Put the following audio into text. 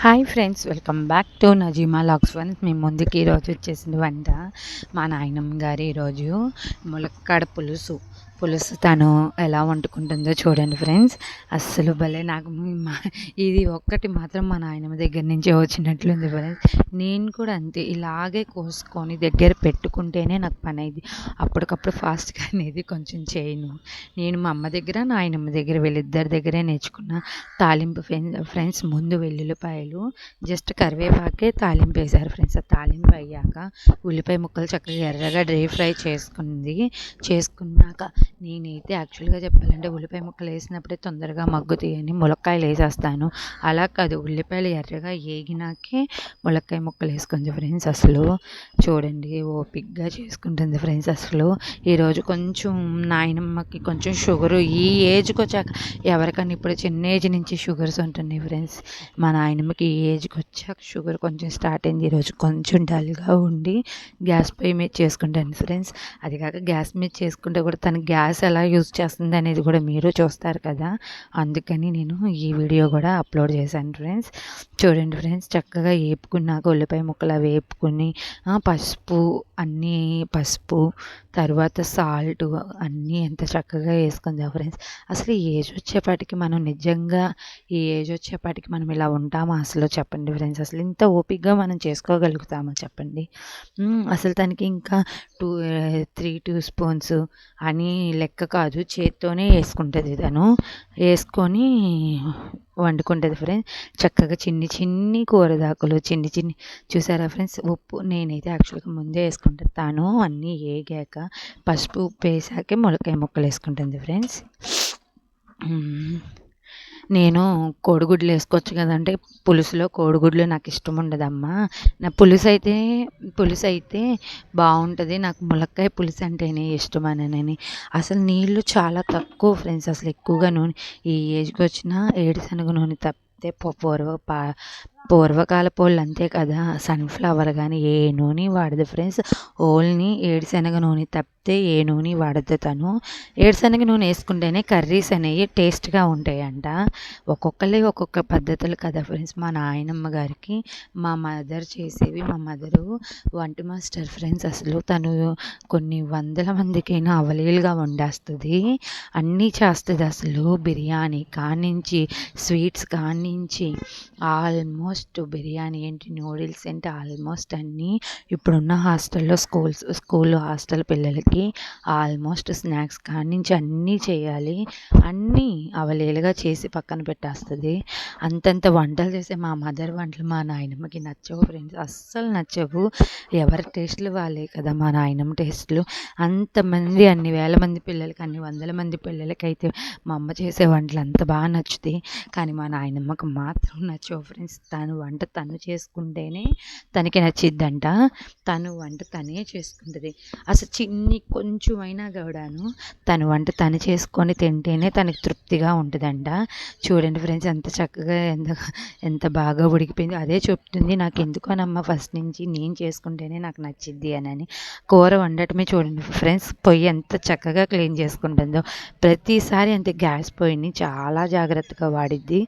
Hi friends, welcome back to Nazeema logs friends. మీ ముందుకి ఈరోజు వచ్చేసిన వంట మా నాయనమ్మ గారు ఈరోజు ములక్కాడ పులుసు తను ఎలా వండుకుంటుందో చూడండి ఫ్రెండ్స్. అస్సలు భలే నాకు ఇది ఒక్కటి మాత్రం మా నాయనమ్మ దగ్గర నుంచి వచ్చినట్లుంది ఫ్రెండ్స్. నేను కూడా అంతే, ఇలాగే కోసుకొని దగ్గర పెట్టుకుంటేనే నాకు పని అయింది. అప్పటికప్పుడు ఫాస్ట్గా అనేది కొంచెం చేయను. నేను మా అమ్మ దగ్గర నాయనమ్మ దగ్గర వీళ్ళిద్దరి దగ్గరే నేర్చుకున్న తాలింపు ఫ్రెండ్స్. ముందు వెల్లుల్లిపాయలు జస్ట్ కరివేపాకే తాలింపు వేశారు ఫ్రెండ్స్. ఆ తాలింపు అయ్యాక ఉల్లిపాయ ముక్కలు చక్కగా ఎర్రగా ఫ్రై చేసుకున్నాక నేనైతే యాక్చువల్గా చెప్పాలంటే ఉల్లిపాయ ముక్కలు వేసినప్పుడే తొందరగా మగ్గుతాయని ములక్కాయలు వేసేస్తాను. అలా కాదు, ఉల్లిపాయలు ఎర్రగా వేగినాకే ములక్కాయ ముక్కలు వేసుకుంది ఫ్రెండ్స్. అసలు చూడండి ఓపిక్గా చేసుకుంటుంది ఫ్రెండ్స్. అసలు ఈరోజు కొంచెం నాయనమ్మకి కొంచెం షుగరు ఈ ఏజ్కి వచ్చాక, ఎవరికన్నా ఇప్పుడు చిన్న ఏజ్ నుంచి షుగర్స్ ఉంటున్నాయి ఫ్రెండ్స్. మా నాయనమ్మకి ఈ ఏజ్కి వచ్చాక షుగర్ కొంచెం స్టార్ట్ అయింది. ఈరోజు కొంచెం డల్గా ఉండి గ్యాస్ పొయ్యి మీద చేసుకుంటాను ఫ్రెండ్స్. అది కాక గ్యాస్ మీద చేసుకుంటే కూడా తన గ్యాస్ ఎలా యూజ్ చేస్తుంది అనేది కూడా మీరు చూస్తారు కదా, అందుకని నేను ఈ వీడియో కూడా అప్లోడ్ చేశాను ఫ్రెండ్స్. చూడండి ఫ్రెండ్స్, చక్కగా వేపుకున్నాక ఉల్లిపాయ ముక్కలు వేపుకుని పసుపు తర్వాత సాల్ట్ అన్నీ ఎంత చక్కగా వేసుకుందా ఫ్రెండ్స్. అసలు ఈ ఏజ్ వచ్చేపాటికి మనం నిజంగా మనం ఇలా ఉంటామా అసలు చెప్పండి ఫ్రెండ్స్. అసలు ఇంత ఓపికగా మనం చేసుకోగలుగుతామా చెప్పండి. అసలు తనకి ఇంకా 3 స్పూన్స్ అని లెక్క కాదు, చేత్తోనే వేసుకుంటుంది. తను వేసుకొని వండుకుంటుంది ఫ్రెండ్స్. చక్కగా చిన్ని కూరదాకులు చిన్ని చూసారా ఫ్రెండ్స్. ఉప్పు నేనైతే యాక్చువల్గా ముందే వేసుకుంటాను, తాను అన్నీ వేగాక పసుపు ఉప్పు వేసాకే ములక్కాయ ముక్కలు వేసుకుంటుంది ఫ్రెండ్స్. నేను కోడిగుడ్లు వేసుకోవచ్చు కదంటే పులుసులో కోడిగుడ్లు నాకు ఇష్టం ఉండదమ్మా. నా పులుసు అయితే బాగుంటుంది, నాకు ములక్కాయ పులుసు అంటేనే ఇష్టం అని. అసలు నీళ్ళు చాలా తక్కువ ఫ్రెండ్స్. అసలు ఎక్కువగా నూనె ఈ ఏజ్కి వచ్చిన ఏడుశనగ నూనె తప్పితే పూర్వకాలపు వాళ్ళు అంతే కదా, సన్ఫ్లవర్ కానీ ఏ నూనె వాడదు ఫ్రెండ్స్. ఓన్లీ ఏడుశనగ నూనె తప్పితే ఏ నూనె వాడద్దు తను. ఏడుశనగ నూనె వేసుకుంటేనే కర్రీస్ అనేవి టేస్ట్గా ఉంటాయంట. ఒక్కొక్క పద్ధతులు కదా ఫ్రెండ్స్. మా నాయనమ్మ గారికి మా మదర్ చేసేవి, మా మదరు వంట మాస్టర్ ఫ్రెండ్స్. అసలు తను కొన్ని వందల మందికైనా అవలీలుగా వండేస్తుంది, అన్నీ చేస్తుంది. అసలు బిర్యానీ కానించి స్వీట్స్ కానించి ఆల్మోస్ట్ బిర్యానీ ఏంటి, నూడిల్స్ ఏంటి, ఆల్మోస్ట్ అన్నీ ఇప్పుడున్న హాస్టల్లో హాస్టల్ పిల్లలకి ఆల్మోస్ట్ స్నాక్స్ కానించి అన్నీ చేయాలి. అన్నీ అవలీలుగా చేసి పక్కన పెట్టేస్తుంది. అంతంత వంటలు చేసే మా మదర్ వంటలు మా నాయనమ్మకి నచ్చవు ఫ్రెండ్స్, అస్సలు నచ్చవు. ఎవరి టేస్ట్లు వాళ్ళే కదా మా నాయనమ్మ టేస్ట్లు. అంతమంది అన్ని వేల మంది పిల్లలకి, అన్ని వందల మంది పిల్లలకైతే మా అమ్మ చేసే వంటలు అంత బాగా నచ్చుతాయి, కానీ మా నాయనమ్మకు మాత్రం నచ్చవు ఫ్రెండ్స్. తను వంట తను చేసుకుంటేనే తనకి నచ్చిద్దంట. తను వంట తనే చేసుకుంటుంది. అసలు కొంచెమైనా కూడాను తను వంట తను చేసుకొని తింటేనే తనకి తృప్తిగా ఉంటుందంట. చూడండి ఫ్రెండ్స్, ఎంత చక్కగా ఎంత బాగా ఉడికిపోయింది. అదే చెప్తుంది, నాకు ఎందుకోనమ్మా ఫస్ట్ నుంచి నేను చేసుకుంటేనే నాకు నచ్చిద్ది అని. కూర వండటమే చూడండి ఫ్రెండ్స్, పొయ్యి ఎంత చక్కగా క్లీన్ చేసుకుంటుందో. ప్రతిసారి అంతే, గ్యాస్ పొయ్యిని చాలా జాగ్రత్తగా వాడిద్ది.